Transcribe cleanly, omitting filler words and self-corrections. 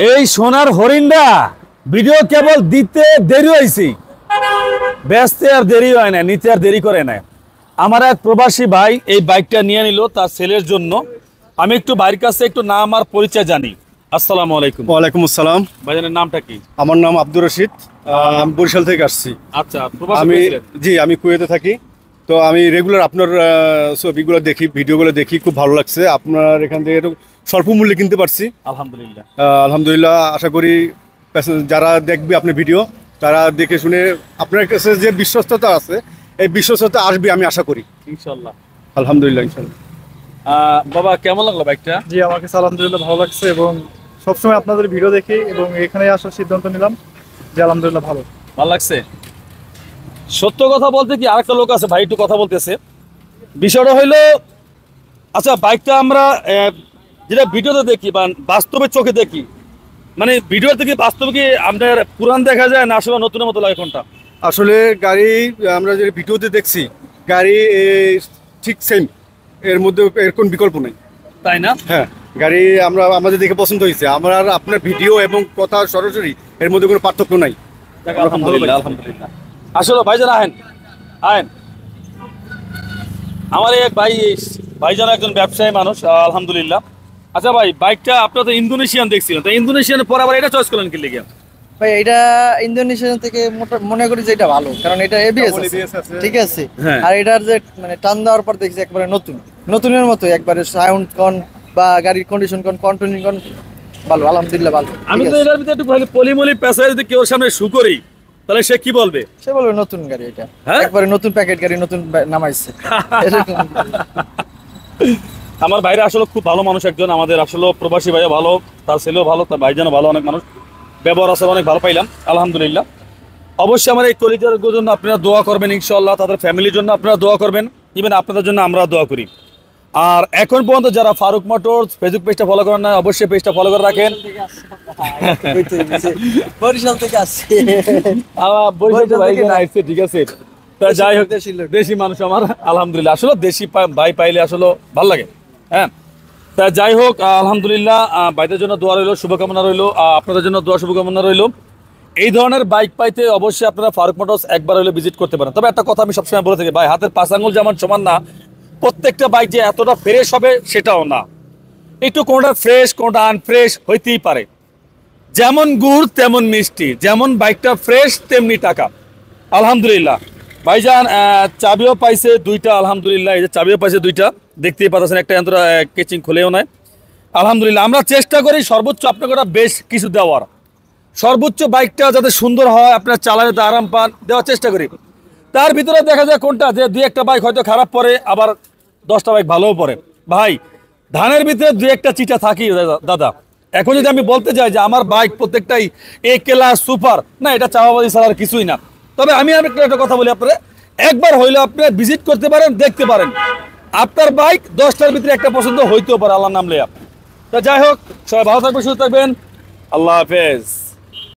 এই সোনার হরিণটা ভিডিও কেবল দিতে দেরি হয়েছে, ব্যস্তে আর দেরি হয় না, নিতে আর দেরি করে না। আমার এক প্রবাসী ভাই এই বাইকটা নিয়ে নিল তার ছেলের জন্য। আমি একটু ভাইয়ের কাছে একটু নাম আর পরিচয় জানি। আসসালামু আলাইকুম। ওয়ালাইকুম আসসালাম। ভাইজানের নামটা কি? আমার নাম আব্দুর রশিদ, আমি বরিশাল থেকে আসছি। আচ্ছা, আমি কুয়েতে থাকি। তো আমি রেগুলার আপনার ছবিগুলো দেখি, ভিডিওগুলো দেখি, খুব ভালো লাগছে। আপনার এখান থেকে স্বল্প মূল্যে কিনতে পারছি, আলহামদুলিল্লাহ। আলহামদুলিল্লাহ। আশা করি যারা দেখবে আপনি ভিডিও, তারা দেখে শুনে আপনার কাছে যে বিশ্বস্ততা আছে, এই বিশ্বস্ততা আসবে আমি আশা করি ইনশাআল্লাহ। আলহামদুলিল্লাহ ইনশাআল্লাহ। বাবা কেমন লাগলো বাইকটা? জি, আমার কাছে আলহামদুলিল্লাহ ভালো লাগছে এবং সবসময় আপনাদের ভিডিও দেখি এবং এখানে আসার সিদ্ধান্ত নিলাম যে আলহামদুলিল্লাহ ভালো লাগছে। সত্য কথা বলতে কি, আরেকটা লোক আছে ভাই, একটু কথা বলতেছে। বিষয়টা হইলো, আচ্ছা বাইকটা আমরা যেটা ভিডিওতে দেখি বা বাস্তবে চোখে দেখি, মানে ভিডিও থেকে বাস্তবে কি আপনার পুরান দেখা যায় না আসলে নতুনের মতো লাগে কোনটা? আসলে গাড়ি আমরা যে ভিডিওতে দেখছি, গাড়ি ঠিক সেম, এর মধ্যে এর কোন বিকল্প নেই, তাই না? হ্যাঁ, গাড়ি আমাদের দেখে পছন্দ হয়েছে। আমার আর আপনার ভিডিও এবং কথা সরাসরি এর মধ্যে কোনো পার্থক্য নাই। আলহামদুলিল্লাহ, আলহামদুলিল্লাহ। আসলে ভাইজান আহেন আহেন, আমার এক ভাইজান একজন ব্যবসায়ী মানুষ, আলহামদুলিল্লাহ। আচ্ছা ভাই, বাইকটা আপনারা তো ইন্দোনেশিয়ান দেখছিলেন, তো ইন্দোনেশিয়ানের পর আবার এটা চয়েস করলেন কি লিগে? ভাই এটা ইন্দোনেশিয়ান থেকে মনে করি যে এটা ভালো, কারণ এটা এবিএস আছে, ঠিক আছে। আর এটার যে মানে টান দেওয়ার পর দেখছি একবারে নতুনের মতো, একবারে সাউন্ড কন বা গাড়ির কন্ডিশন কন, কন্ট্রোলিং কন ভালো, আলহামদুলিল্লাহ ভালো। আমি তো এটার ভিতরে একটু পলিমলি পেশায় যদি কেউ সামনে শু করি, তাহলে সে কি বলবে? সে বলবে নতুন গাড়ি, এটা একবারে নতুন প্যাকেট গাড়ি, নতুন নামাইছে। আমার ভাইরা আসলে খুব ভালো মানুষ একজন, আমাদের আসলে প্রবাসী ভাইয়া ভালো, তার ছেলেও ভালো, তার ভাইজানও ভালো, অনেক মানুষ, ব্যবহার আছে অনেক ভালো পাইলাম, আলহামদুলিল্লাহ। অবশ্যই আমার এই কলিজার জন্য আপনারা দোয়া করবেন ইনশাআল্লাহ, তাদের ফ্যামিলির জন্য আপনারা দোয়া করবেন, ইভেন আপনাদের জন্য আমরা দোয়া করি। আর এখন পর্যন্ত যারা ফারুক মোটরস ফেসবুক পেজটা ফলো করেন না, অবশ্যই পেজটা ফলো করে রাখেন। বরিশাল থেকে আসছে, ঠিক আছে। যাই হোক, দেশি মানুষ আমার, আলহামদুলিল্লাহ। আসলে দেশি ভাই পাইলে আসলে ভালো লাগে। হ্যাঁ, তা যাই হোক, আলহামদুলিল্লাহ। ভাইদের জন্য দোয়া রইলো, শুভকামনা রইলো, আপনাদের জন্য দোয়া শুভকামনা রইলো। এই ধরনের বাইক পাইতে অবশ্যই আপনারা ফারুক মোটরস একবার হইলে ভিজিট করতে পারেন। তবে একটা কথা আমি সবসময় বলে থাকি, ভাই হাতের 5 আঙ্গুল যেমন সমান না, প্রত্যেকটা বাইক যে এতটা ফ্রেশ হবে সেটাও না, একটু কোনটা ফ্রেশ কোনটা আনফ্রেশ হইতেই পারে। যেমন গুড় তেমন মিষ্টি, যেমন বাইকটা ফ্রেশ তেমনি টাকা। আলহামদুলিল্লাহ। ভাইজান চাবিও পাইছে 2টা, আলহামদুলিল্লাহ। এই যে চাবিও পাইছে 2টা, দেখতেই পাচ্ছেন, একটা যন্ত্র কেচিং খুলেও নাই, আলহামদুলিল্লাহ। আমরা চেষ্টা করি সর্বোচ্চ আপনাকে বেশ কিছু দেওয়ার, সর্বোচ্চ বাইকটা যাতে সুন্দর হয়, আপনার চালাতে আরাম পান, দেওয়ার চেষ্টা করি। তার ভিতরে দেখা যায় কোনটা যে 2-1টা বাইক হয়তো খারাপ পড়ে, আবার 10টা বাইক ভালোও পড়ে। ভাই ধানের ভিতরে 2-1টা চিটা থাকি দাদা। এখন যদি আমি বলতে চাই যে আমার বাইক প্রত্যেকটাই এ ক্লাস সুপার, না, এটা চাওয়াবাজি ছাড়ার কিছুই না। তবে আমি একটা কথা বলি, আপনারা একবার হইলে আপনি ভিজিট করতে পারেন, দেখতে পারেন, আপনার বাইক 10টার ভিতরে একটা পছন্দ হইতেও পারে, আল্লাহর নাম লইয়া। তা যাই হোক, সবাই ভালো থাকবেন, সুস্থ থাকবেন, আল্লাহ হাফেজ।